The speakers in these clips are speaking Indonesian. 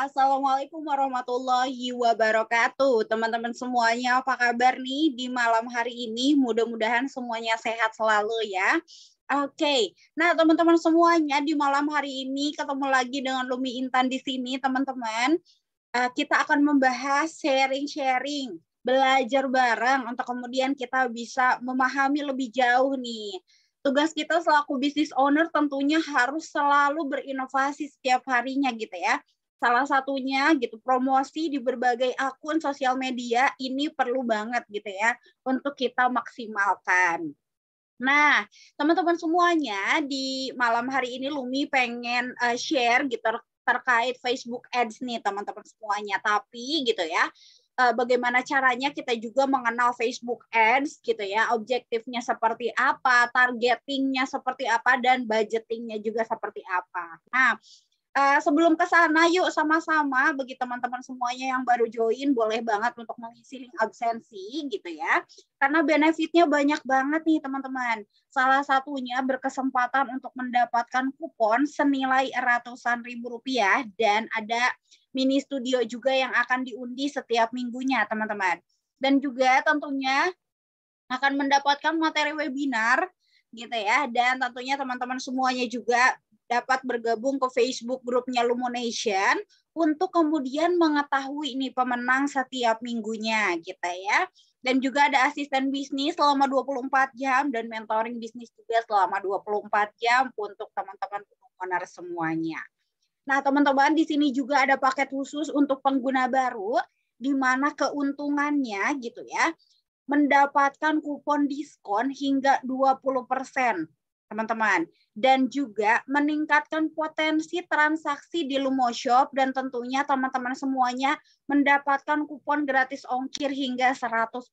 Assalamualaikum warahmatullahi wabarakatuh. Teman-teman semuanya, apa kabar nih di malam hari ini? Mudah-mudahan semuanya sehat selalu ya. Oke, nah teman-teman semuanya di malam hari ini ketemu lagi dengan Lumi Intan di sini, teman-teman. Kita akan membahas sharing-sharing, belajar bareng untuk kemudian kita bisa memahami lebih jauh nih. Tugas kita selaku business owner tentunya harus selalu berinovasi setiap harinya gitu ya. Salah satunya gitu promosi di berbagai akun sosial media ini perlu banget gitu ya untuk kita maksimalkan. Nah, teman-teman semuanya di malam hari ini Lumi pengen share gitu terkait Facebook Ads nih teman-teman semuanya. Tapi gitu ya, bagaimana caranya kita juga mengenal Facebook Ads gitu ya, objektifnya seperti apa, targetingnya seperti apa, dan budgetingnya juga seperti apa. Nah, sebelum ke sana, yuk sama-sama bagi teman-teman semuanya yang baru join, boleh banget untuk mengisi link absensi gitu ya. Karena benefitnya banyak banget nih teman-teman. Salah satunya berkesempatan untuk mendapatkan kupon senilai ratusan ribu rupiah dan ada mini studio juga yang akan diundi setiap minggunya teman-teman. Dan juga tentunya akan mendapatkan materi webinar gitu ya. Dan tentunya teman-teman semuanya juga dapat bergabung ke Facebook grupnya Lumonation untuk kemudian mengetahui ini pemenang setiap minggunya gitu ya. Dan juga ada asisten bisnis selama 24 jam dan mentoring bisnis juga selama 24 jam untuk teman-teman owner semuanya. Nah, teman-teman di sini juga ada paket khusus untuk pengguna baru di mana keuntungannya gitu ya mendapatkan kupon diskon hingga 20%, teman-teman. Dan juga meningkatkan potensi transaksi di Lumoshop dan tentunya teman-teman semuanya mendapatkan kupon gratis ongkir hingga 100%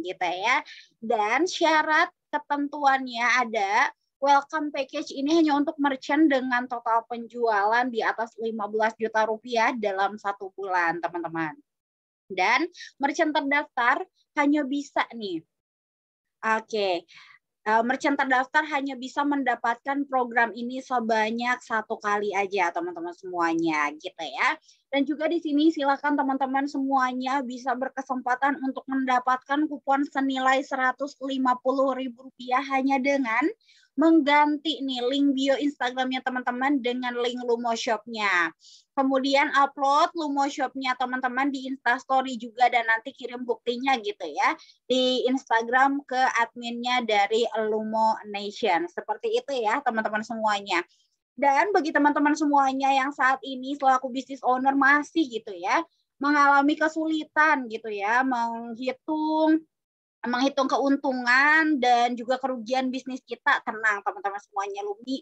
gitu ya. Dan syarat ketentuannya ada welcome package ini hanya untuk merchant dengan total penjualan di atas 15 juta rupiah dalam 1 bulan, teman-teman. Dan merchant terdaftar hanya bisa nih. Oke. Merchant terdaftar hanya bisa mendapatkan program ini sebanyak 1 kali aja teman-teman semuanya gitu ya. Dan juga di sini silakan teman-teman semuanya bisa berkesempatan untuk mendapatkan kupon senilai Rp150.000 hanya dengan mengganti nih link bio Instagramnya teman-teman dengan link Lumoshop-nya. Kemudian upload Lumoshop-nya teman-teman di Instastory juga dan nanti kirim buktinya gitu ya di Instagram ke adminnya dari Lumonation. Seperti itu ya teman-teman semuanya. Dan bagi teman-teman semuanya yang saat ini selaku business owner masih gitu ya mengalami kesulitan gitu ya menghitung keuntungan dan juga kerugian bisnis kita, tenang teman-teman semuanya. Lumi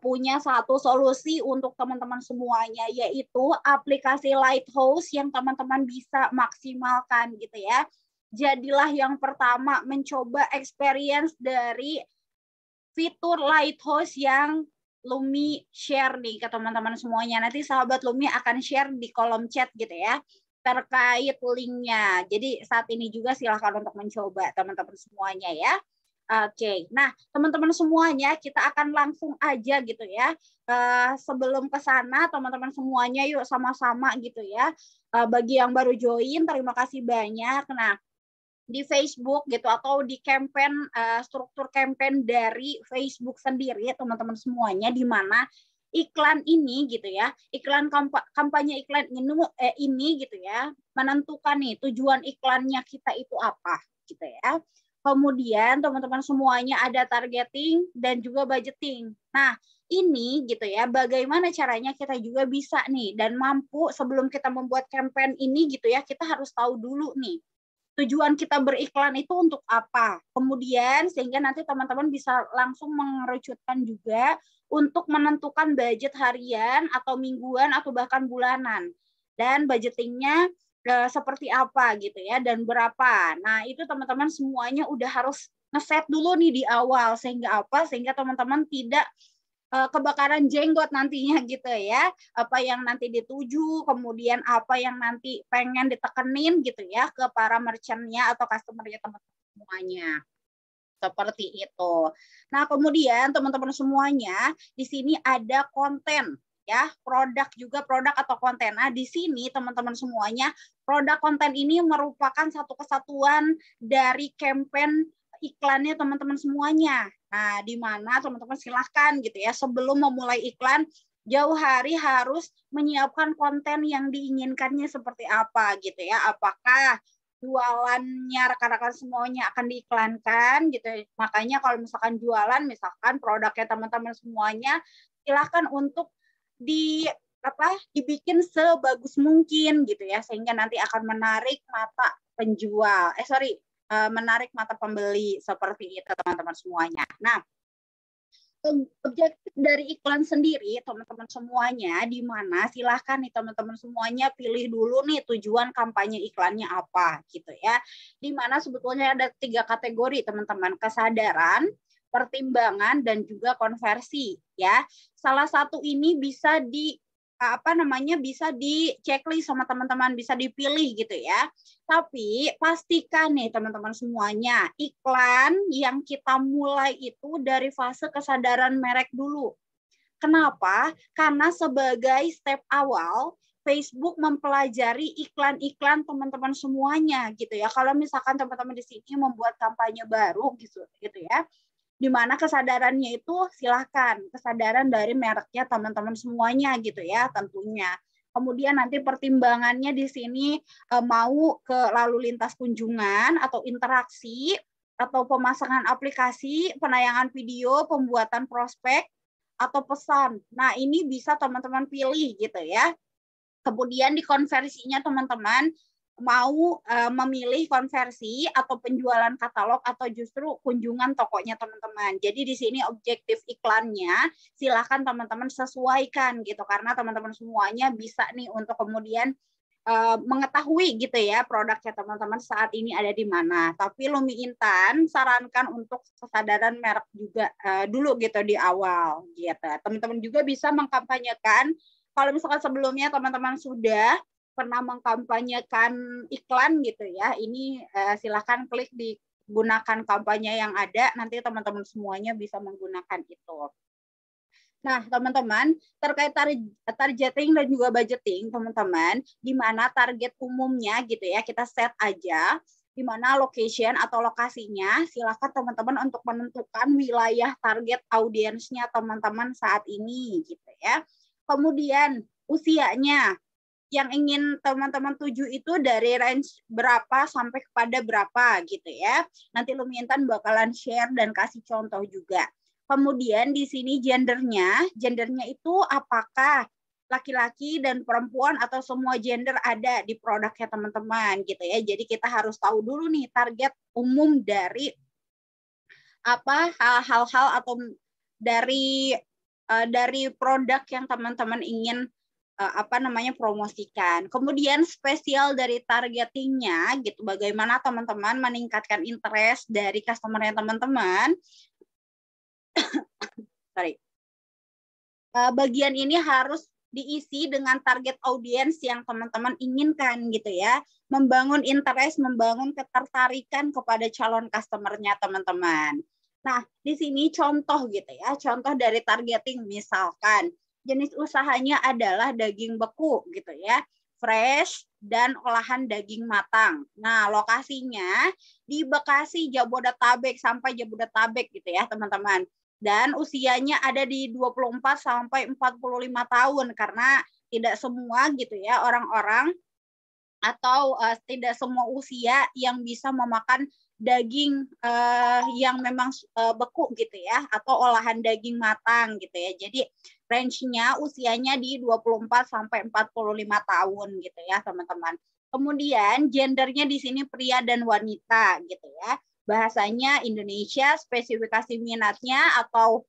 punya satu solusi untuk teman-teman semuanya, yaitu aplikasi Lighthouse yang teman-teman bisa maksimalkan gitu ya. Jadilah yang pertama mencoba experience dari fitur Lighthouse yang Lumi share nih ke teman-teman semuanya. Nanti sahabat Lumi akan share di kolom chat gitu ya terkait linknya. Jadi saat ini juga silakan untuk mencoba teman-teman semuanya ya. Oke, nah teman-teman semuanya kita akan langsung aja gitu ya. Sebelum ke sana teman-teman semuanya yuk sama-sama gitu ya. Bagi yang baru join terima kasih banyak. Nah di Facebook gitu atau di campaign struktur campaign dari Facebook sendiri teman-teman semuanya di mana iklan ini gitu ya, iklan kampanye iklan ini gitu ya, menentukan nih tujuan iklannya kita itu apa gitu ya. Kemudian teman-teman semuanya ada targeting dan juga budgeting. Nah, ini gitu ya, bagaimana caranya kita juga bisa nih dan mampu sebelum kita membuat campaign ini gitu ya, kita harus tahu dulu nih tujuan kita beriklan itu untuk apa. Kemudian sehingga nanti teman-teman bisa langsung mengerucutkan juga untuk menentukan budget harian atau mingguan atau bahkan bulanan. Dan budgetingnya seperti apa gitu ya dan berapa. Nah, itu teman-teman semuanya udah harus ngeset dulu nih di awal sehingga apa? Sehingga teman-teman tidak kebakaran jenggot nantinya gitu ya, apa yang nanti dituju, kemudian apa yang nanti pengen ditekenin gitu ya ke para merchant-nya atau customer-nya teman-teman semuanya. Seperti itu. Nah, kemudian teman-teman semuanya di sini ada konten ya, produk atau konten. Nah, di sini teman-teman semuanya, produk konten ini merupakan satu kesatuan dari campaign iklannya teman-teman semuanya. Nah, di mana teman-teman silahkan gitu ya, sebelum memulai iklan, jauh hari harus menyiapkan konten yang diinginkannya seperti apa gitu ya. Apakah jualannya rekan-rekan semuanya akan diiklankan gitu. Makanya kalau misalkan jualan, misalkan produknya teman-teman semuanya, silahkan untuk dibikin sebagus mungkin gitu ya, sehingga nanti akan menarik mata penjual. Menarik mata pembeli seperti itu teman-teman semuanya. Nah, objektif dari iklan sendiri teman-teman semuanya, di mana silahkan nih teman-teman semuanya pilih dulu nih tujuan kampanye iklannya apa gitu ya, di mana sebetulnya ada 3 kategori teman-teman: kesadaran, pertimbangan, dan juga konversi ya. Salah satu ini bisa bisa di checklist sama teman-teman, bisa dipilih gitu ya. Tapi pastikan nih teman-teman semuanya, iklan yang kita mulai itu dari fase kesadaran merek dulu. Kenapa? Karena sebagai step awal, Facebook mempelajari iklan-iklan teman-teman semuanya gitu ya. Kalau misalkan teman-teman di sini membuat kampanye baru gitu ya, di mana kesadarannya itu silahkan kesadaran dari mereknya teman-teman semuanya gitu ya tentunya. Kemudian nanti pertimbangannya di sini mau ke lalu lintas kunjungan atau interaksi atau pemasangan aplikasi, penayangan video, pembuatan prospek atau pesan. Nah, ini bisa teman-teman pilih gitu ya. Kemudian di konversinya teman-teman mau memilih konversi atau penjualan katalog atau justru kunjungan tokonya teman-teman. Jadi di sini objektif iklannya silakan teman-teman sesuaikan gitu, karena teman-teman semuanya bisa nih untuk kemudian mengetahui gitu ya produknya teman-teman saat ini ada di mana. Tapi Lumi Intan sarankan untuk kesadaran merek juga dulu gitu di awal gitu. Teman-teman juga bisa mengkampanyekan kalau misalkan sebelumnya teman-teman sudah pernah mengkampanyekan iklan gitu ya, ini silakan klik digunakan kampanye yang ada, nanti teman-teman semuanya bisa menggunakan itu. Nah, teman-teman, terkait targeting dan juga budgeting, teman-teman, di mana target umumnya gitu ya, kita set aja, di mana location atau lokasinya, silakan teman-teman untuk menentukan wilayah target audiensnya teman-teman saat ini gitu ya. Kemudian usianya, yang ingin teman-teman tuju itu dari range berapa sampai kepada berapa gitu ya. Nanti Lumi Intan bakalan share dan kasih contoh juga. Kemudian di sini gendernya itu apakah laki-laki dan perempuan atau semua gender ada di produknya teman-teman gitu ya. Jadi kita harus tahu dulu nih target umum dari hal-hal atau dari produk yang teman-teman ingin promosikan. Kemudian spesial dari targetingnya gitu, bagaimana teman-teman meningkatkan interest dari customer-nya teman-teman. Bagian ini harus diisi dengan target audiens yang teman-teman inginkan gitu ya. Membangun interest, membangun ketertarikan kepada calon customer-nya teman-teman. Nah, di sini contoh gitu ya, contoh dari targeting misalkan jenis usahanya adalah daging beku gitu ya, fresh dan olahan daging matang. Nah, lokasinya di Bekasi, Jabodetabek sampai Jabodetabek gitu ya, teman-teman. Dan usianya ada di 24 sampai 45 tahun karena tidak semua gitu ya orang-orang atau tidak semua usia yang bisa memakan daging yang memang beku gitu ya, atau olahan daging matang gitu ya. Jadi range-nya usianya di 24 sampai 45 tahun gitu ya, teman-teman. Kemudian gendernya di sini pria dan wanita gitu ya. Bahasanya Indonesia, spesifikasi minatnya atau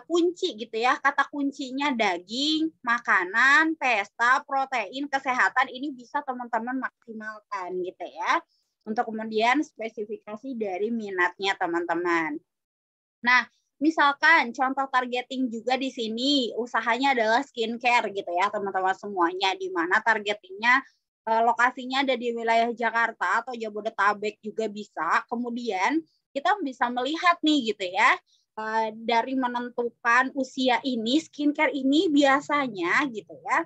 kunci gitu ya, kata kuncinya daging, makanan, pesta, protein, kesehatan, ini bisa teman-teman maksimalkan gitu ya. Untuk kemudian spesifikasi dari minatnya teman-teman. Nah, misalkan contoh targeting juga di sini usahanya adalah skincare gitu ya teman-teman semuanya, di mana targetingnya lokasinya ada di wilayah Jakarta atau Jabodetabek juga bisa. Kemudian kita bisa melihat nih gitu ya, dari menentukan usia ini, skincare ini biasanya gitu ya,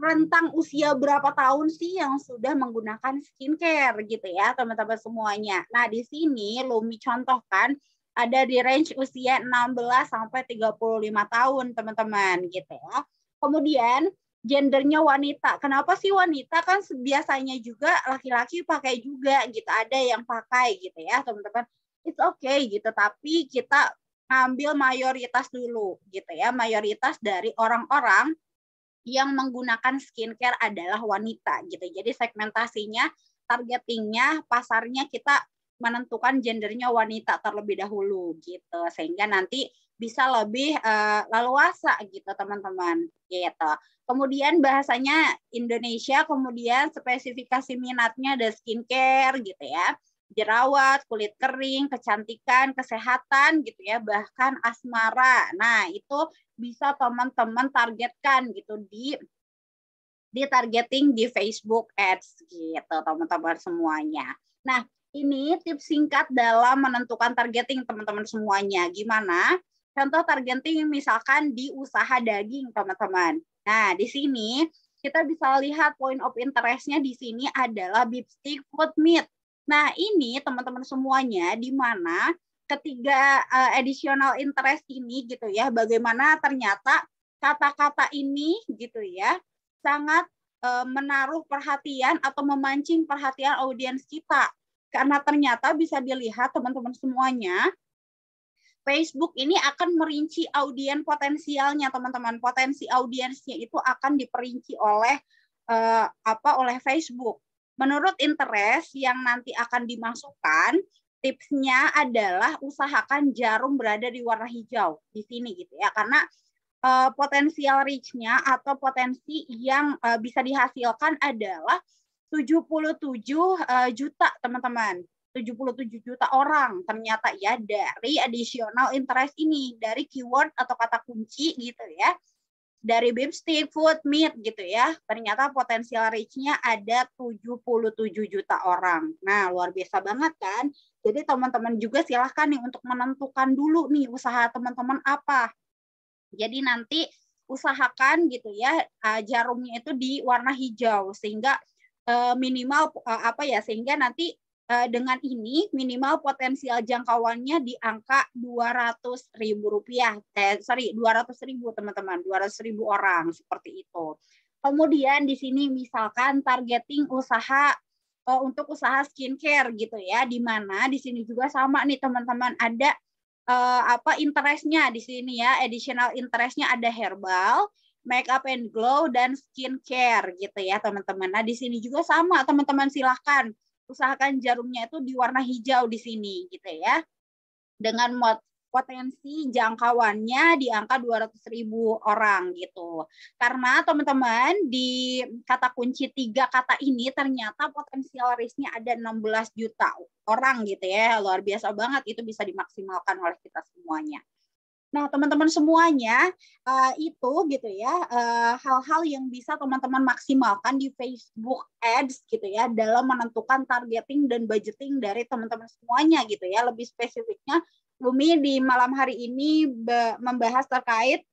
rentang usia berapa tahun sih yang sudah menggunakan skincare gitu ya teman-teman semuanya. Nah di sini Lumi contohkan ada di range usia 16 sampai 35 tahun teman-teman gitu ya. Kemudian gendernya wanita. Kenapa sih wanita? Kan biasanya juga laki-laki pakai juga gitu. Ada yang pakai gitu ya teman-teman. It's okay gitu. Tapi kita ambil mayoritas dulu gitu ya. Mayoritas dari orang-orang yang menggunakan skincare adalah wanita gitu. Jadi segmentasinya, targetingnya, pasarnya kita menentukan gendernya wanita terlebih dahulu gitu. Sehingga nanti bisa lebih leluasa gitu teman-teman gitu. Kemudian bahasanya Indonesia, kemudian spesifikasi minatnya ada skincare gitu ya, jerawat, kulit kering, kecantikan, kesehatan gitu ya, bahkan asmara. Nah, itu bisa teman-teman targetkan gitu di targeting di Facebook Ads gitu teman-teman semuanya. Nah, ini tips singkat dalam menentukan targeting teman-teman semuanya. Gimana? Contoh targeting misalkan di usaha daging teman-teman. Nah, di sini kita bisa lihat point of interest-nya di sini adalah beef stick food meat. Nah, ini teman-teman semuanya di mana ketiga additional interest ini gitu ya, bagaimana ternyata kata-kata ini gitu ya sangat menaruh perhatian atau memancing perhatian audiens kita. Karena ternyata bisa dilihat teman-teman semuanya, Facebook ini akan merinci audiens potensialnya teman-teman. Potensi audiensnya itu akan diperinci oleh oleh Facebook. Menurut interest yang nanti akan dimasukkan, tipsnya adalah usahakan jarum berada di warna hijau di sini gitu ya. Karena potensial reach-nya atau potensi yang bisa dihasilkan adalah 77 juta teman-teman. 77 juta orang ternyata ya dari additional interest ini, dari keyword atau kata kunci gitu ya, dari beef stick, food, meat gitu ya, ternyata potensial reach-nya ada 77 juta orang. Nah, luar biasa banget kan? Jadi teman-teman juga silahkan nih untuk menentukan dulu nih usaha teman-teman apa. Jadi nanti usahakan gitu ya, jarumnya itu di warna hijau sehingga minimal sehingga nanti dengan ini minimal potensial jangkauannya di angka 200.000 rupiah. 200.000 teman-teman, 200.000 orang seperti itu. Kemudian di sini misalkan targeting usaha untuk usaha skincare gitu ya, di mana di sini juga sama nih teman-teman, ada interest-nya di sini ya, additional interest-nya ada herbal, make up and glow, dan skincare gitu ya teman-teman. Nah di sini juga sama teman-teman, silahkan usahakan jarumnya itu di warna hijau di sini gitu ya, dengan potensi jangkauannya di angka 200.000 orang gitu. Karena teman-teman di kata kunci 3 kata ini ternyata potensial risknya ada 16 juta orang gitu ya. Luar biasa banget, itu bisa dimaksimalkan oleh kita semuanya. Nah, teman-teman semuanya itu gitu ya, hal-hal yang bisa teman-teman maksimalkan di Facebook Ads gitu ya dalam menentukan targeting dan budgeting dari teman-teman semuanya gitu ya. Lebih spesifiknya Lumi di malam hari ini membahas terkait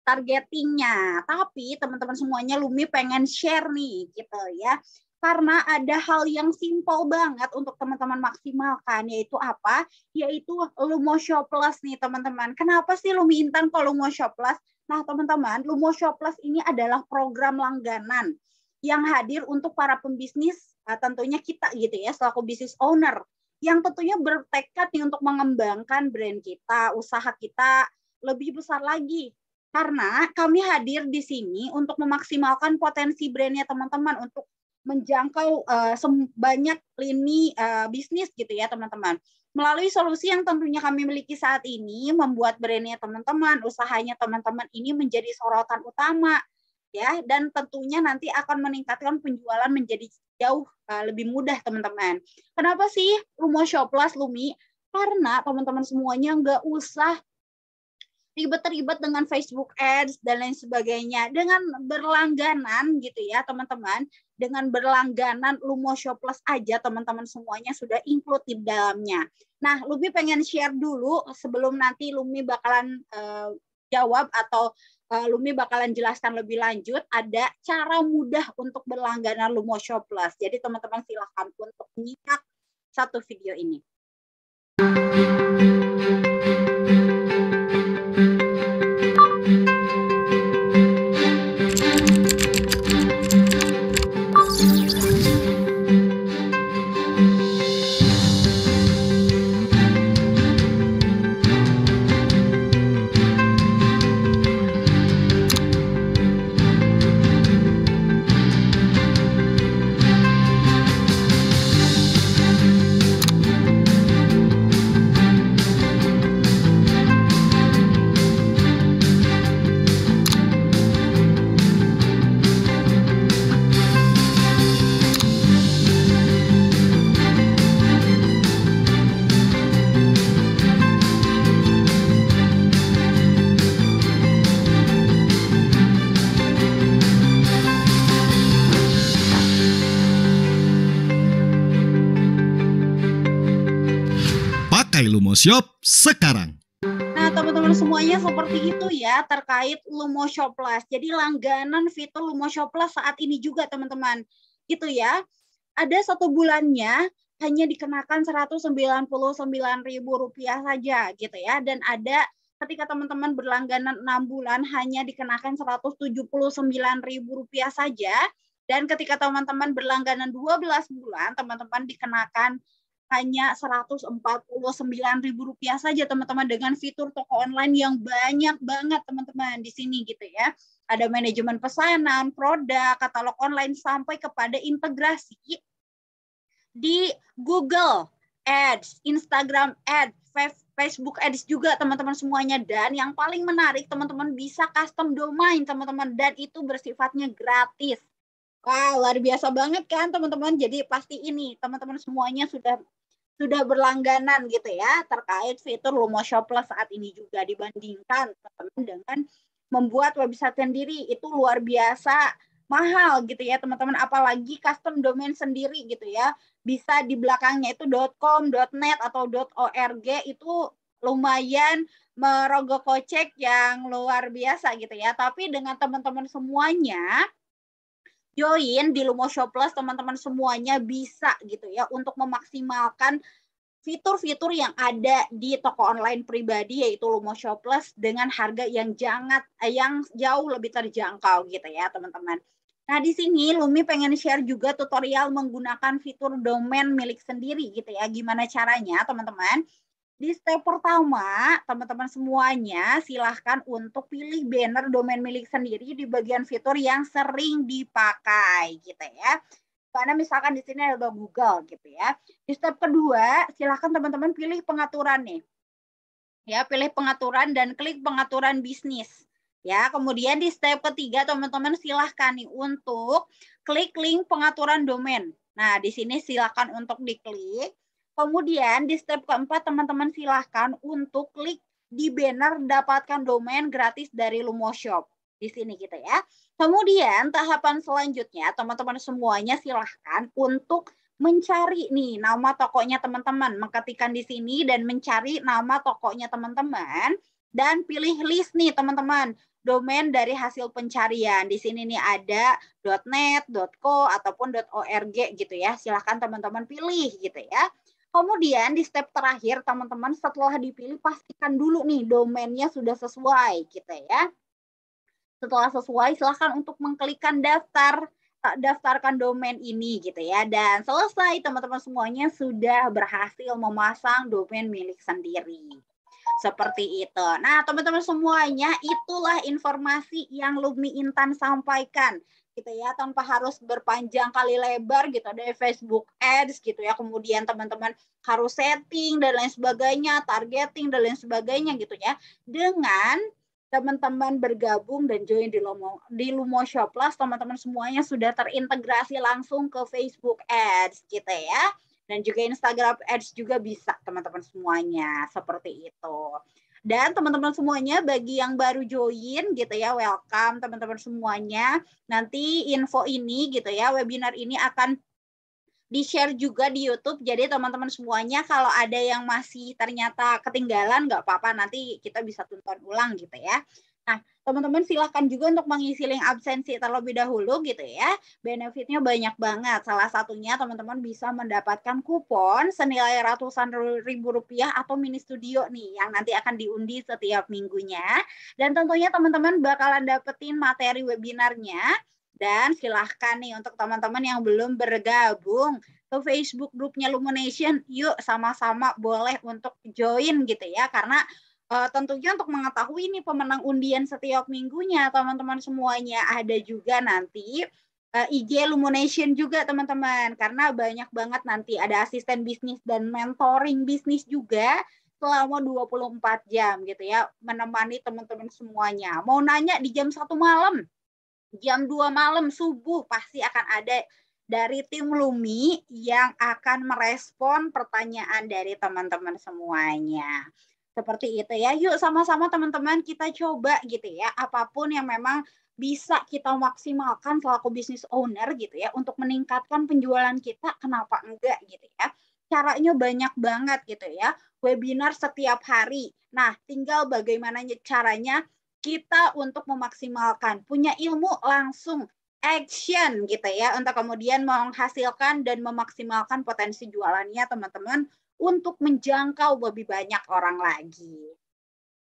targetingnya. Tapi teman-teman semuanya Lumi pengen share nih gitu ya. Karena ada hal yang simple banget untuk teman-teman maksimalkan, yaitu apa? Yaitu Lumoshow Plus nih teman-teman. Kenapa sih Lumi Intan kalau Lumoshow Plus? Nah teman-teman, Lumoshow Plus ini adalah program langganan yang hadir untuk para pembisnis, tentunya kita gitu ya, selaku business owner, yang tentunya bertekad nih untuk mengembangkan brand kita, usaha kita lebih besar lagi. Karena kami hadir di sini untuk memaksimalkan potensi brandnya teman-teman, untuk menjangkau banyak lini bisnis gitu ya teman-teman. Melalui solusi yang tentunya kami miliki saat ini, membuat brandnya teman-teman, usahanya teman-teman ini menjadi sorotan utama ya, dan tentunya nanti akan meningkatkan penjualan menjadi jauh lebih mudah teman-teman. Kenapa sih Lumoshow Plus Lumi? Karena teman-teman semuanya nggak usah ribet-ribet dengan Facebook Ads dan lain sebagainya. Dengan berlangganan gitu ya teman-teman, dengan berlangganan Lumo Shop Plus aja teman-teman semuanya sudah include di dalamnya. Nah, Lumi pengen share dulu sebelum nanti Lumi bakalan jawab atau Lumi bakalan jelaskan lebih lanjut, ada cara mudah untuk berlangganan Lumo Shop Plus. Jadi teman-teman silahkan untuk menyimak satu video ini. Pakai Lumo-Shop sekarang. Nah, teman-teman semuanya seperti itu ya terkait Lumo-Shop Plus. Jadi langganan fitur Lumo-Shop Plus saat ini juga teman-teman. Gitu ya. Ada 1 bulannya hanya dikenakan Rp199.000 saja gitu ya. Dan ada ketika teman-teman berlangganan 6 bulan hanya dikenakan Rp179.000 saja. Dan ketika teman-teman berlangganan 12 bulan, teman-teman dikenakan hanya Rp149.000 saja teman-teman, dengan fitur toko online yang banyak banget teman-teman di sini gitu ya. Ada manajemen pesanan, produk, katalog online, sampai kepada integrasi di Google Ads, Instagram Ads, Facebook Ads juga teman-teman semuanya. Dan yang paling menarik teman-teman bisa custom domain teman-teman, dan itu bersifatnya gratis. Wah, luar biasa banget kan teman-teman. Jadi pasti ini teman-teman semuanya sudah berlangganan gitu ya terkait fitur Lumo-Shop Plus saat ini juga, dibandingkan teman-teman dengan membuat website sendiri. Itu luar biasa mahal gitu ya teman-teman, apalagi custom domain sendiri gitu ya. Bisa di belakangnya itu .com, .net atau .org, itu lumayan merogoh kocek yang luar biasa gitu ya. Tapi dengan teman-teman semuanya join di Lumo-Shop Plus, teman-teman semuanya bisa gitu ya untuk memaksimalkan fitur-fitur yang ada di toko online pribadi yaitu Lumo-Shop Plus dengan harga yang jauh lebih terjangkau gitu ya teman-teman. Nah, di sini Lumi pengen share juga tutorial menggunakan fitur domain milik sendiri gitu ya. Gimana caranya teman-teman? Di step pertama, teman-teman semuanya silahkan untuk pilih banner domain milik sendiri di bagian fitur yang sering dipakai gitu ya. Karena misalkan di sini ada Google gitu ya. Di step kedua, silahkan teman-teman pilih pengaturan nih. Ya, pilih pengaturan dan klik pengaturan bisnis. Ya, kemudian di step ketiga teman-teman silahkan nih untuk klik link pengaturan domain. Nah, di sini silahkan untuk diklik. Kemudian di step keempat teman-teman silahkan untuk klik di banner dapatkan domain gratis dari Lumo-Shop. Di sini gitu ya. Kemudian tahapan selanjutnya teman-teman semuanya silahkan untuk mencari nih nama tokonya teman-teman, mengetikkan di sini dan mencari nama tokonya teman-teman, dan pilih list nih teman-teman domain dari hasil pencarian. Di sini nih ada .net, .co ataupun .org gitu ya. Silahkan teman-teman pilih gitu ya. Kemudian di step terakhir teman-teman setelah dipilih pastikan dulu nih domainnya sudah sesuai gitu ya. Setelah sesuai silahkan untuk mengklikkan daftarkan domain ini gitu ya, dan selesai teman-teman semuanya sudah berhasil memasang domain milik sendiri. Seperti itu. Nah, teman-teman semuanya itulah informasi yang Lumi Intan sampaikan gitu ya, tanpa harus berpanjang kali lebar gitu. Ada Facebook Ads gitu ya, kemudian teman-teman harus setting dan lain sebagainya, targeting dan lain sebagainya gitu ya. Dengan teman-teman bergabung dan join di Lumo-Shop Plus, teman-teman semuanya sudah terintegrasi langsung ke Facebook Ads gitu ya. Dan juga Instagram Ads juga bisa teman-teman semuanya, seperti itu. Dan teman-teman semuanya bagi yang baru join gitu ya, welcome teman-teman semuanya. Nanti info ini gitu ya, webinar ini akan di-share juga di YouTube. Jadi teman-teman semuanya kalau ada yang masih ternyata ketinggalan, nggak apa-apa, nanti kita bisa tonton ulang gitu ya. Nah, teman-teman silahkan juga untuk mengisi link absensi terlebih dahulu gitu ya. Benefitnya banyak banget. Salah satunya teman-teman bisa mendapatkan kupon senilai ratusan ribu rupiah atau mini studio nih yang nanti akan diundi setiap minggunya. Dan tentunya teman-teman bakalan dapetin materi webinarnya. Dan silahkan nih untuk teman-teman yang belum bergabung ke Facebook grupnya Lumination, yuk sama-sama boleh untuk join gitu ya. Karena tentunya untuk mengetahui nih pemenang undian setiap minggunya, teman-teman semuanya ada juga nanti IG Lumination juga teman-teman. Karena banyak banget nanti ada asisten bisnis dan mentoring bisnis juga selama 24 jam gitu ya, menemani teman-teman semuanya. Mau nanya di jam 1 malam, jam 2 malam, subuh pasti akan ada dari tim Lumi yang akan merespon pertanyaan dari teman-teman semuanya. Seperti itu ya. Yuk sama-sama teman-teman kita coba gitu ya. Apapun yang memang bisa kita maksimalkan selaku business owner gitu ya untuk meningkatkan penjualan kita, kenapa enggak gitu ya. Caranya banyak banget gitu ya. Webinar setiap hari. Nah, tinggal bagaimana caranya kita untuk memaksimalkan, punya ilmu langsung action gitu ya untuk kemudian menghasilkan dan memaksimalkan potensi jualannya teman-teman untuk menjangkau lebih banyak orang lagi.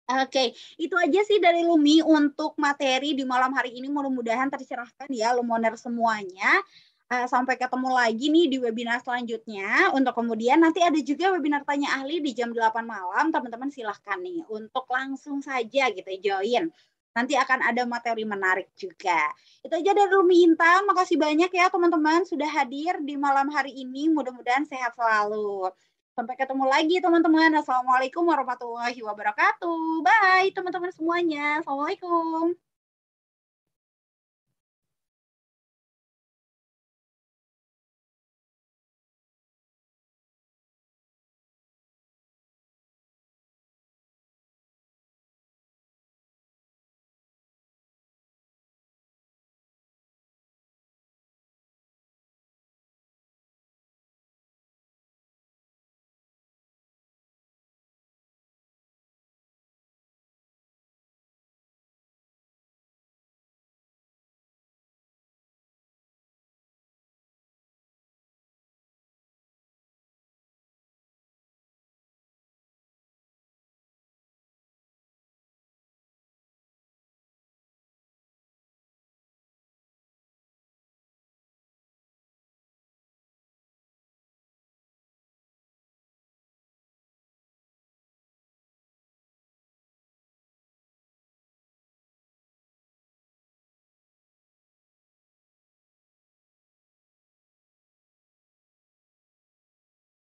Oke, itu aja sih dari Lumi untuk materi di malam hari ini. Mudah-mudahan tercerahkan ya Lumoner semuanya. Sampai ketemu lagi nih di webinar selanjutnya. Untuk kemudian nanti ada juga webinar tanya ahli di jam 8 malam. Teman-teman silahkan nih untuk langsung saja gitu join. Nanti akan ada materi menarik juga. Itu aja dari Lumi Intan. Makasih banyak ya teman-teman sudah hadir di malam hari ini. Mudah-mudahan sehat selalu. Sampai ketemu lagi teman-teman. Assalamualaikum warahmatullahi wabarakatuh. Bye teman-teman semuanya. Assalamualaikum.